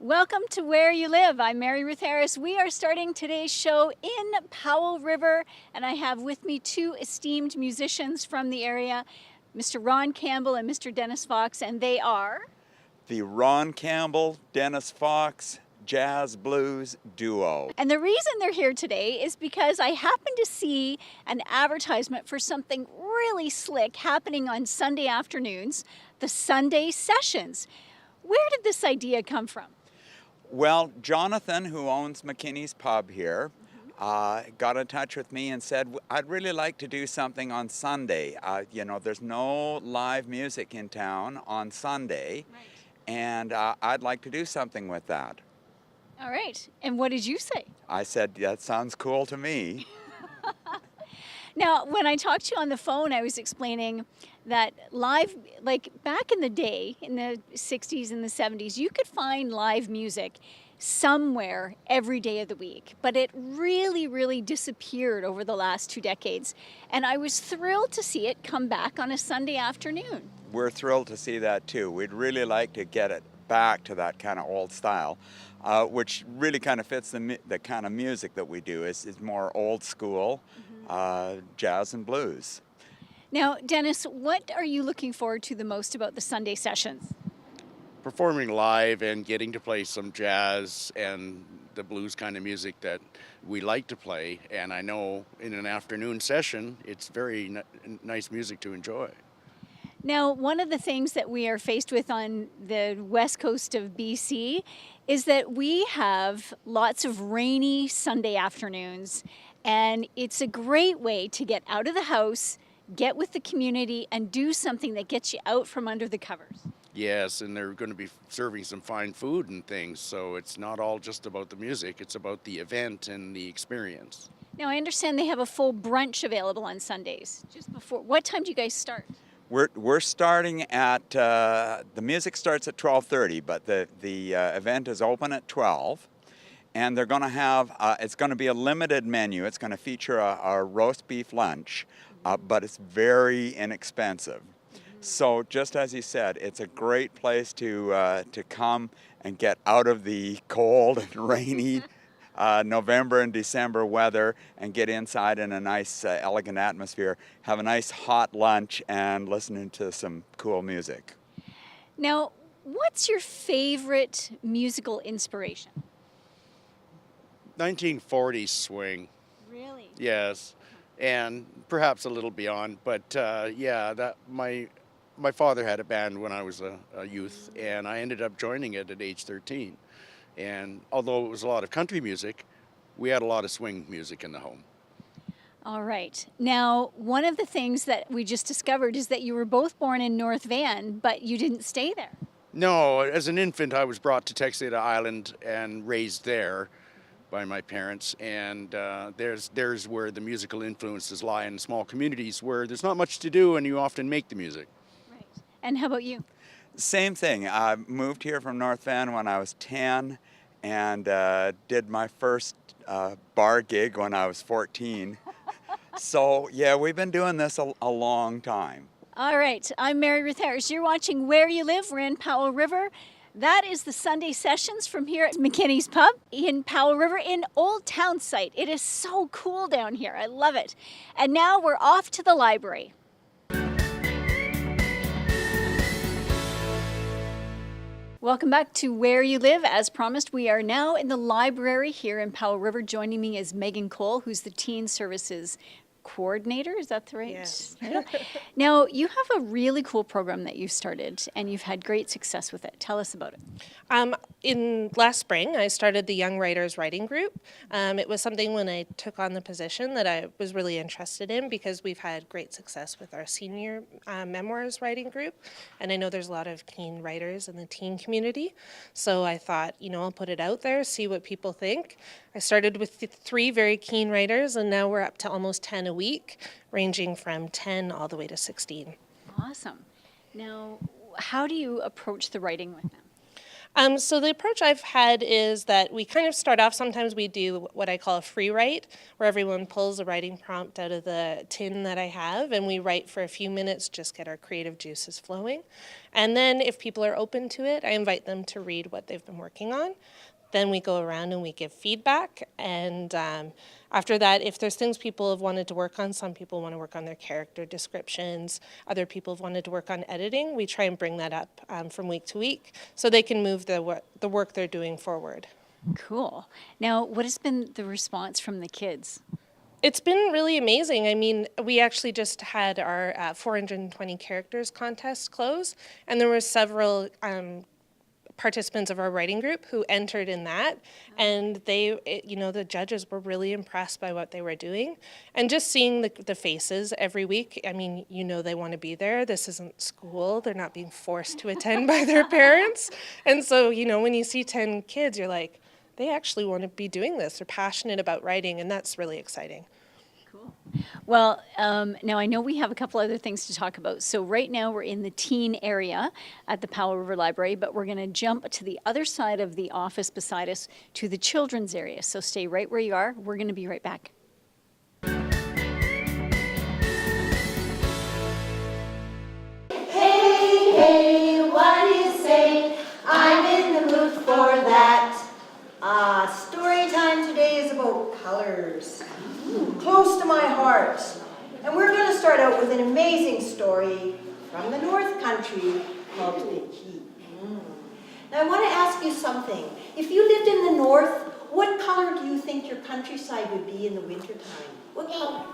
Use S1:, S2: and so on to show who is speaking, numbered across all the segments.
S1: Welcome to Where You Live. I'm Mary Ruth Harris. We are starting today's show in Powell River, and I have with me two esteemed musicians from the area, Mr. Ron Campbell and Mr. Dennis Fox, and they are
S2: the Ron Campbell, Dennis Fox Jazz Blues Duo.
S1: And the reason they're here today is because I happened to see an advertisement for something really slick happening on Sunday afternoons, the Sunday Sessions. Where did this idea come from?
S2: Well, Jonathan, who owns McKinney's Pub here, got in touch with me and said, I'd really like to do something on Sunday. There's no live music in town on Sunday,
S1: Right.
S2: and I'd like to do something with that.
S1: All right. And what did you say?
S2: I said, that sounds cool to me.
S1: Now, when I talked to you on the phone, I was explaining that live, like back in the day, in the 60s and the 70s, you could find live music somewhere every day of the week. But it really, really disappeared over the last 2 decades. And I was thrilled to see it come back on a Sunday afternoon.
S2: We're thrilled to see that too. We'd really like to get it back to that kind of old style, which really kind of fits the kind of music that we do. Is more old school, jazz and blues.
S1: Now, Dennis, what are you looking forward to the most about the Sunday Sessions?
S3: Performing live and getting to play some jazz and the blues kind of music that we like to play. And I know in an afternoon session, it's very nice music to enjoy.
S1: Now, one of the things that we are faced with on the west coast of BC is that we have lots of rainy Sunday afternoons, and it's a great way to get out of the house, get with the community, and do something that gets you out from under the covers.
S3: Yes, and they're going to be serving some fine food and things, so it's not all just about the music, it's about the event and the experience.
S1: Now, I understand they have a full brunch available on Sundays. Just before, what time do you guys start?
S2: We're starting at the music starts at 12:30, but the event is open at 12, and they're going to have it's going to be a limited menu. It's going to feature a roast beef lunch, but it's very inexpensive. So just as you said, it's a great place to come and get out of the cold and rainy November and December weather and get inside in a nice, elegant atmosphere, have a nice hot lunch, and listening to some cool music.
S1: Now, what's your favorite musical inspiration?
S3: 1940s swing,
S1: Really?
S3: yes, and perhaps a little beyond, but that my father had a band when I was a youth, and I ended up joining it at age 13. And although it was a lot of country music, we had a lot of swing music in the home.
S1: All right. Now, one of the things that we just discovered is that you were both born in North Van, but you didn't stay there.
S3: No, as an infant, I was brought to Texada Island and raised there by my parents. And there's where the musical influences lie, in small communities where there's not much to do and you often make the music.
S1: Right. And how about you?
S2: Same thing. I moved here from North Van when I was 10 and did my first bar gig when I was 14. So, yeah, we've been doing this a long time.
S1: All right. I'm Mary Ruth Harris. You're watching Where You Live. We're in Powell River. That is the Sunday Sessions from here at McKinney's Pub in Powell River in Old Town Site. It is so cool down here. I love it. And now we're off to the library. Welcome back to Where You Live. As promised, we are now in the library here in Powell River. Joining me is Megan Cole, who's the Teen Services Coordinator. Is that the right?
S4: Yes.
S1: title? Now, you have a really cool program that you've started, and you've had great success with it. Tell us about it.
S4: In last spring, I started the Young Writers Writing Group. It was something when I took on the position that I was really interested in because we've had great success with our senior memoirs writing group. And I know there's a lot of teen writers in the teen community. So I thought, I'll put it out there, see what people think. I started with 3 very keen writers, and now we're up to almost 10 a week, ranging from 10 all the way to 16.
S1: Awesome. Now, how do you approach the writing with them?
S4: So the approach I've had is that we kind of start off, sometimes we do what I call a free write, where everyone pulls a writing prompt out of the tin that I have, and we write for a few minutes, just get our creative juices flowing. And then if people are open to it, I invite them to read what they've been working on. Then we go around and we give feedback, and after that, if there's things people have wanted to work on, some people want to work on their character descriptions, other people have wanted to work on editing, we try and bring that up from week to week so they can move the work they're doing forward.
S1: Cool. Now, what has been the response from the kids?
S4: It's been really amazing. I mean, we actually just had our 420 characters contest close, and there were several participants of our writing group who entered in that, and the judges were really impressed by what they were doing, and just seeing the faces every week. I mean, they want to be there. This isn't school. They're not being forced to attend by their parents, and so when you see 10 kids, you're like, they actually want to be doing this. They're passionate about writing, and that's really exciting.
S1: Cool. Well, now I know we have a couple other things to talk about. So right now we're in the teen area at the Powell River Library, but we're going to jump to the other side of the office beside us to the children's area. So stay right where you are. We're going to be right back.
S5: Hey, what do you say? I'm in the mood for that. Story time today is about colors. Close to my heart. And we're going to start out with an amazing story from the North Country called Big Key. Now I want to ask you something. If you lived in the North, what color do you think your countryside would be in the wintertime? What color?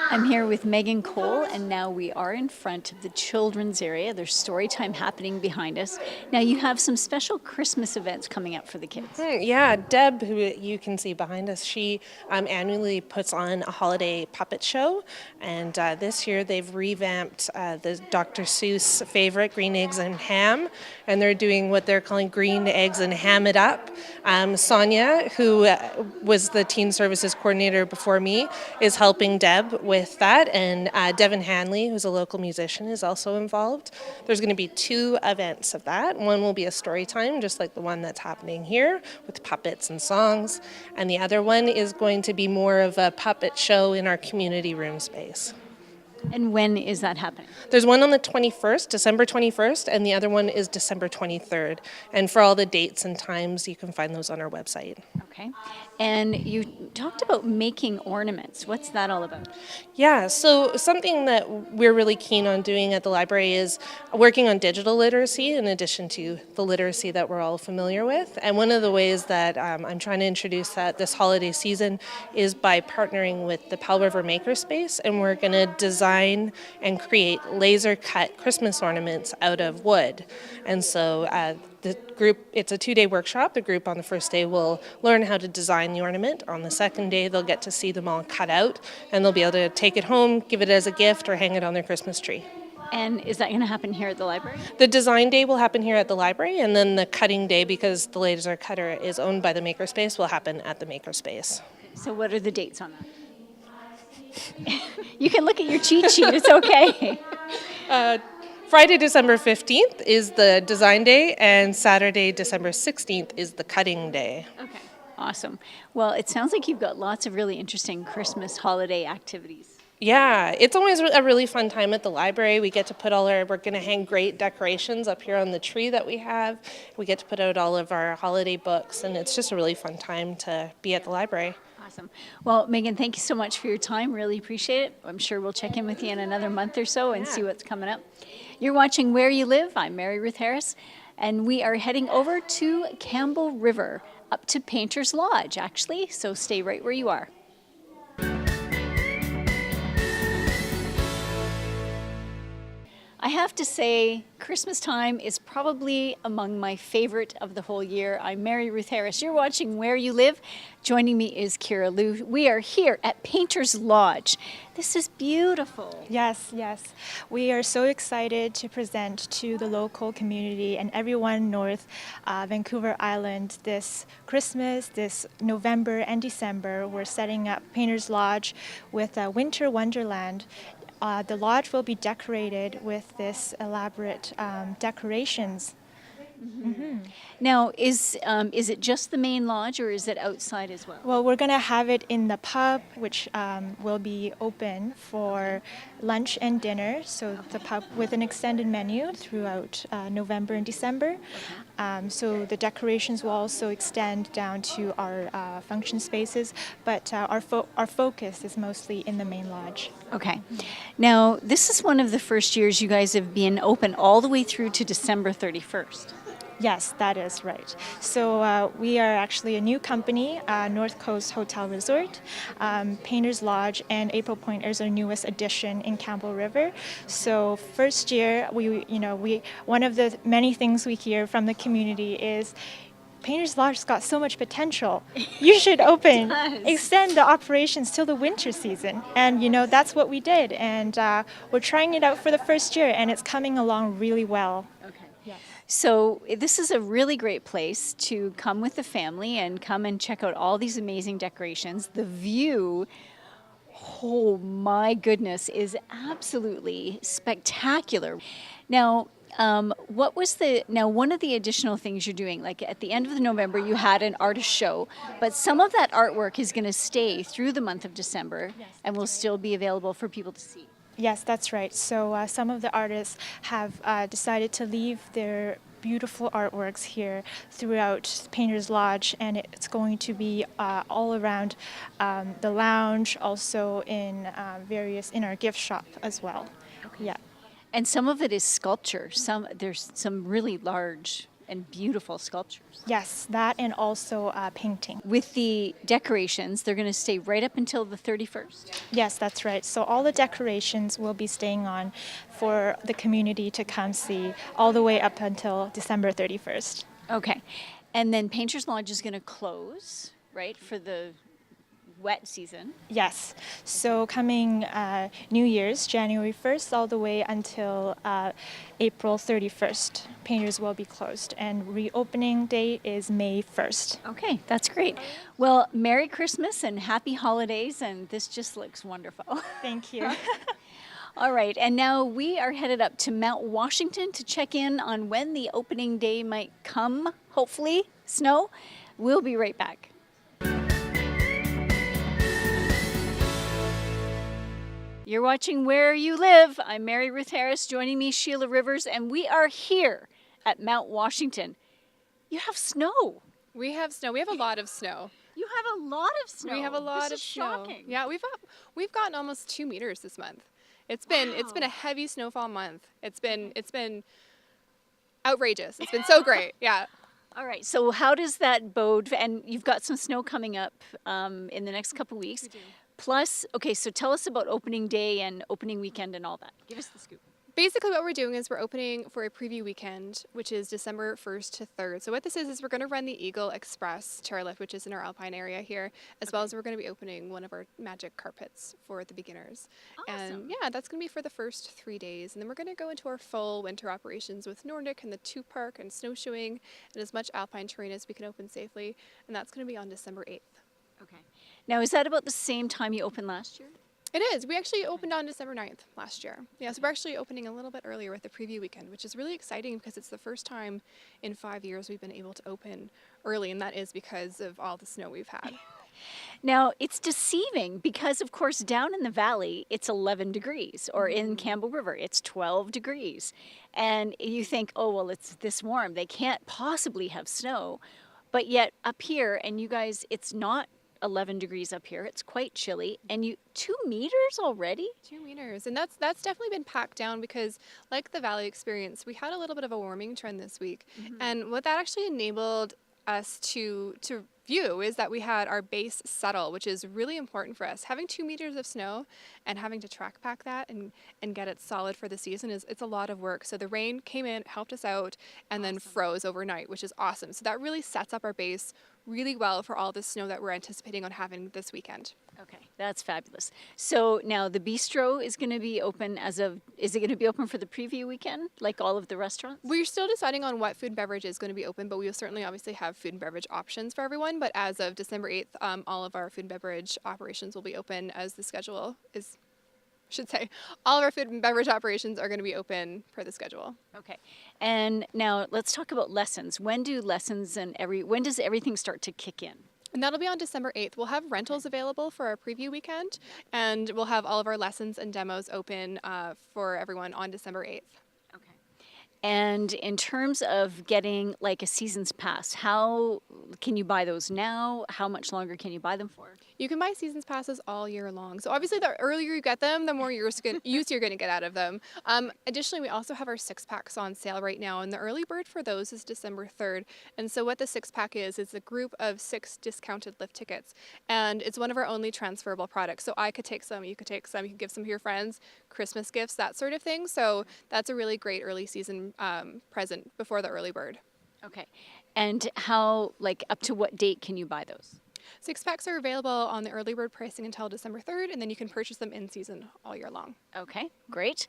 S1: I'm here with Megan Cole, and now we are in front of the children's area. There's story time happening behind us. Now you have some special Christmas events coming up for the kids.
S4: Yeah, Deb, who you can see behind us, she annually puts on a holiday puppet show, and this year they've revamped the Dr. Seuss favorite, Green Eggs and Ham, and they're doing what they're calling Green Eggs and Ham It Up. Sonia, who was the Teen Services Coordinator before me, is helping Deb with that, and Devin Hanley, who's a local musician, is also involved. There's going to be 2 events of that. One will be a story time, just like the one that's happening here, with puppets and songs, and the other one is going to be more of a puppet show in our community room space.
S1: And when is that happening?
S4: There's one on the 21st, December 21st, and the other one is December 23rd. And for all the dates and times, you can find those on our website.
S1: Okay. And you talked about making ornaments. What's that all about?
S4: Yeah, so something that we're really keen on doing at the library is working on digital literacy in addition to the literacy that we're all familiar with. And one of the ways that I'm trying to introduce that this holiday season is by partnering with the Powell River Makerspace, and we're going to design and create laser-cut Christmas ornaments out of wood. And so the group, it's a 2-day workshop. The group on the first day will learn how to design the ornament. On the second day, they'll get to see them all cut out, and they'll be able to take it home, give it as a gift, or hang it on their Christmas tree.
S1: And is that going to happen here at the library?
S4: The design day will happen here at the library, and then the cutting day, because the laser cutter is owned by the Makerspace, will happen at the Makerspace.
S1: So what are the dates on that? You can look at your cheat sheet. It's okay.
S4: Friday, December 15th is the design day, and Saturday, December 16th is the cutting day.
S1: Okay. Awesome. Well, it sounds like you've got lots of really interesting Christmas holiday activities.
S4: Yeah, it's always a really fun time at the library. We get to put we're going to hang great decorations up here on the tree that we have. We get to put out all of our holiday books, and it's just a really fun time to be at the library.
S1: Awesome. Well, Megan, thank you so much for your time. Really appreciate it. I'm sure we'll check in with you in another month or so and see what's coming up. You're watching Where You Live. I'm Mary Ruth Harris, and we are heading over to Campbell River, up to Painter's Lodge, actually, so stay right where you are. I have to say, Christmas time is probably among my favorite of the whole year. I'm Mary Ruth Harris. You're watching Where You Live. Joining me is Kira Liu. We are here at Painter's Lodge. This is beautiful.
S6: Yes, yes. We are so excited to present to the local community and everyone north Vancouver Island this Christmas, this November and December. We're setting up Painter's Lodge with a Winter Wonderland. The lodge will be decorated with this elaborate decorations.
S1: Now, is it just the main lodge, or is it outside as well?
S6: Well, we're going to have it in the pub, which will be open for lunch and dinner. So the pub with an extended menu throughout November and December. So the decorations will also extend down to our function spaces, but our focus is mostly in the main lodge.
S1: Okay. Now, this is one of the first years you guys have been open all the way through to December 31st.
S6: Yes, that is right. So we are actually a new company, North Coast Hotel Resort. Painter's Lodge and April Point is our newest addition in Campbell River. So first year, we one of the many things we hear from the community is, Painter's Lodge's got so much potential. You should extend the operations till the winter season. And that's what we did. And we're trying it out for the first year, and it's coming along really well.
S1: Okay.
S6: Yes.
S1: So this is a really great place to come with the family and come and check out all these amazing decorations. The view, oh my goodness, is absolutely spectacular. Now, one of the additional things you're doing, like at the end of November, you had an artist show, but some of that artwork is going to stay through the month of December and will still be available for people to see.
S6: Yes, that's right. So some of the artists have decided to leave their beautiful artworks here throughout Painter's Lodge, and it's going to be all around the lounge, also in in our gift shop as well. Okay. Yeah.
S1: And some of it is sculpture. There's some really large and beautiful sculptures.
S6: Yes, that and also painting.
S1: With the decorations, they're going to stay right up until the 31st?
S6: Yes, that's right. So all the decorations will be staying on for the community to come see all the way up until December 31st.
S1: Okay. And then Painter's Lodge is going to close, right, for the wet season?
S6: Yes. So coming New Year's, January 1st, all the way until April 31st, Painters will be closed. And reopening date is May 1st.
S1: Okay, that's great. Well, Merry Christmas and Happy Holidays, and this just looks wonderful.
S6: Thank you.
S1: All right, and now we are headed up to Mount Washington to check in on when the opening day might come, hopefully, snow. We'll be right back. You're watching Where You Live. I'm Mary Ruth Harris, joining me Sheila Rivers, and we are here at Mount Washington. You have snow.
S7: We have snow. We have a lot of snow.
S1: You have a lot of snow.
S7: We have a lot
S1: this
S7: of
S1: is
S7: snow.
S1: Shocking.
S7: Yeah, we've gotten almost 2 meters this month. It's been a heavy snowfall month. It's been outrageous. It's been so great. Yeah.
S1: All right. So how does that bode? And you've got some snow coming up in the next couple weeks.
S7: We do.
S1: Plus, okay, so tell us about opening day and opening weekend and all that. Give us the scoop.
S7: Basically what we're doing is we're opening for a preview weekend, which is December 1st to 3rd. So what this is we're going to run the Eagle Express chairlift, which is in our alpine area here, as well as we're going to be opening one of our magic carpets for the beginners.
S1: Awesome.
S7: And yeah, that's going to be for the first 3 days. And then we're going to go into our full winter operations with Nordic and the 2-park and snowshoeing and as much alpine terrain as we can open safely. And that's going to be on December 8th.
S1: Okay. Now, is that about the same time you opened last year?
S7: It is. We actually opened on December 9th last year. Yeah, so we're actually opening a little bit earlier with the preview weekend, which is really exciting because it's the first time in 5 years we've been able to open early, and that is because of all the snow we've had.
S1: Now, it's deceiving because, of course, down in the valley, it's 11 degrees, or in Campbell River, it's 12 degrees. And you think, oh, well, it's this warm. They can't possibly have snow. But yet up here, and you guys, it's not 11 degrees up here. It's quite chilly. And 2 meters already?
S7: 2 meters. And that's definitely been packed down because, like the Valley experience, we had a little bit of a warming trend this week. And what that actually enabled us to view is that we had our base settle, which is really important for us. Having 2 meters of snow and having to track pack that and get it solid for the season it's a lot of work. So the rain came in, helped us out, and then froze overnight, which is awesome. So that really sets up our base really well for all the snow that we're anticipating on having this weekend.
S1: Okay, that's fabulous. So now the bistro is going to be open is it going to be open for the preview weekend, like all of the restaurants?
S7: We're still deciding on what food and beverage is going to be open, but we will certainly obviously have food and beverage options for everyone. But as of December 8th, all of our food and beverage operations will be open as the schedule is should say, all of our food and beverage operations are going to be open per the schedule.
S1: Okay. And now let's talk about lessons. When do lessons and when does everything start to kick in?
S7: And that'll be on December 8th. We'll have rentals available for our preview weekend, and we'll have all of our lessons and demos open for everyone on December 8th.
S1: Okay. And in terms of getting like a season's pass, how can you buy those now? How much longer can you buy them for?
S7: You can buy seasons passes all year long. So obviously the earlier you get them, the more use you're going to get out of them. Additionally, we also have our 6-packs on sale right now, and the early bird for those is December 3rd. And so what the 6-pack is a group of 6 discounted lift tickets. And it's one of our only transferable products. So I could take some, you could take some, you can give some to your friends, Christmas gifts, that sort of thing. So that's a really great early season present before the early bird.
S1: Okay. And how, like, up to what date can you buy those?
S7: 6-packs are available on the early bird pricing until December 3rd, and then you can purchase them in season all year long.
S1: Okay, great.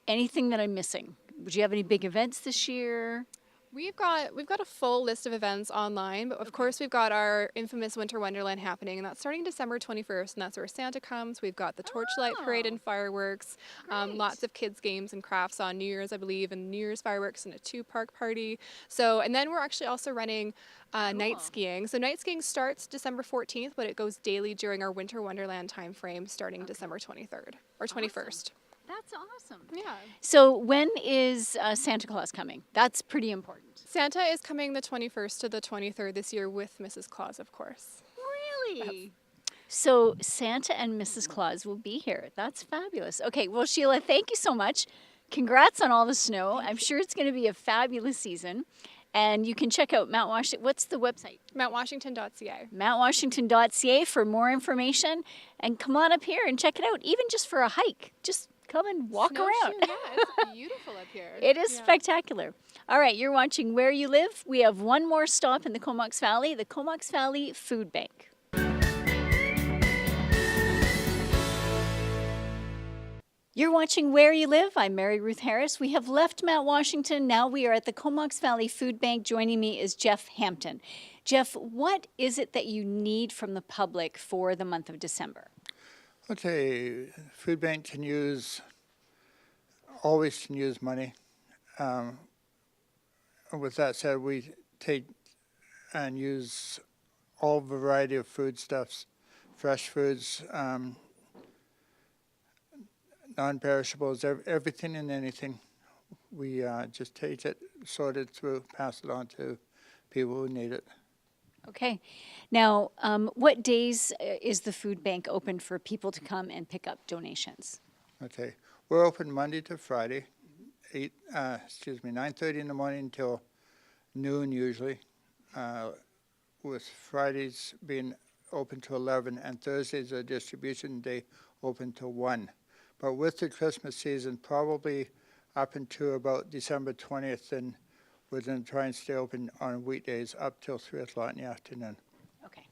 S1: Anything that I'm missing? Would you have any big events this year?
S7: We've got a full list of events online, but of course we've got our infamous Winter Wonderland happening, and that's starting December 21st, and that's where Santa comes. We've got the Torchlight Parade and fireworks, lots of kids games and crafts on New Year's, I believe, and New Year's fireworks and a 2-park party. So, and then we're actually also running night skiing. So night skiing starts December 14th, but it goes daily during our Winter Wonderland time frame starting December 23rd or 21st.
S1: That's awesome.
S7: Yeah.
S1: So when is Santa Claus coming? That's pretty important.
S7: Santa is coming the 21st to the 23rd this year with Mrs. Claus, of course.
S1: Really? So Santa and Mrs. Claus will be here. That's fabulous. Okay, well, Sheila, thank you so much. Congrats on all the snow. I'm sure it's going to be a fabulous season. And you can check out Mount Washington. What's the website?
S7: MountWashington.ca.
S1: MountWashington.ca for more information. And come on up here and check it out, even just for a hike. Just come and walk
S7: Snowshoe,
S1: around.
S7: Yeah, it's beautiful up here.
S1: It is
S7: Yeah.
S1: spectacular. All right, you're watching Where You Live. We have one more stop in the Comox Valley, the Comox Valley Food Bank. You're watching Where You Live. I'm Mary Ruth Harris. We have left Mount Washington. Now we are at the Comox Valley Food Bank. Joining me is Jeff Hampton. Jeff, what is it that you need from the public for the month of December?
S8: Okay, food bank always can use money. With that said, we take and use all variety of foodstuffs, fresh foods, non-perishables, everything and anything. We just take it, sort it through, pass it on to people who need it.
S1: Okay. Now, what days is the food bank open for people to come and pick up donations?
S8: Okay, we're open Monday to Friday, 9:30 in the morning until noon usually, with Fridays being open to 11 and Thursdays are distribution day open to 1. But with the Christmas season, probably up until about December 20th, then we're going to try and stay open on weekdays up till 3 o'clock in the afternoon.
S1: Okay.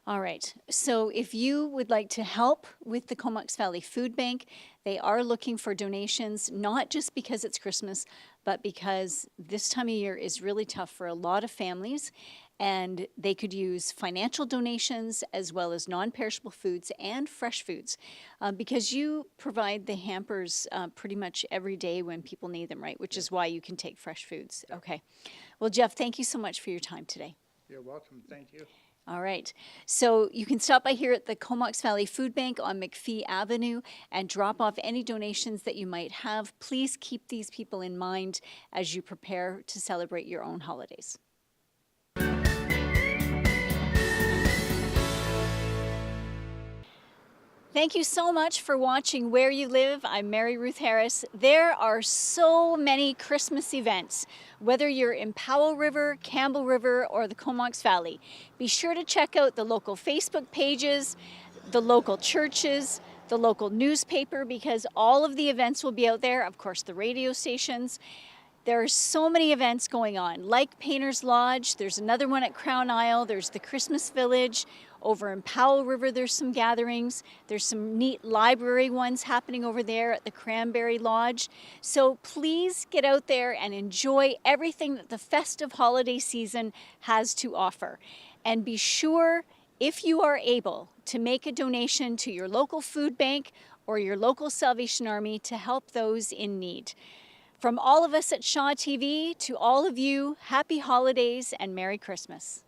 S1: All right. So if you would like to help with the Comox Valley Food Bank, they are looking for donations, not just because it's Christmas, but because this time of year is really tough for a lot of families, and they could use financial donations as well as non-perishable foods and fresh foods, because you provide the hampers pretty much every day when people need them, right? Which is why you can take fresh foods. Okay. Well, Jeff, thank you so much for your time today.
S8: You're welcome. Thank you.
S1: All right. So you can stop by here at the Comox Valley Food Bank on McPhee Avenue and drop off any donations that you might have. Please keep these people in mind as you prepare to celebrate your own holidays. Thank you so much for watching Where You Live. I'm Mary Ruth Harris. There are so many Christmas events, whether you're in Powell River, Campbell River, or the Comox Valley. Be sure to check out the local Facebook pages, the local churches, the local newspaper, because all of the events will be out there. Of course, the radio stations. There are so many events going on, like Painter's Lodge. There's another one at Crown Isle. There's the Christmas Village. Over in Powell River, there's some gatherings. There's some neat library ones happening over there at the Cranberry Lodge. So please get out there and enjoy everything that the festive holiday season has to offer. And be sure, if you are able to make a donation to your local food bank or your local Salvation Army to help those in need. From all of us at Shaw TV to all of you, happy holidays and Merry Christmas.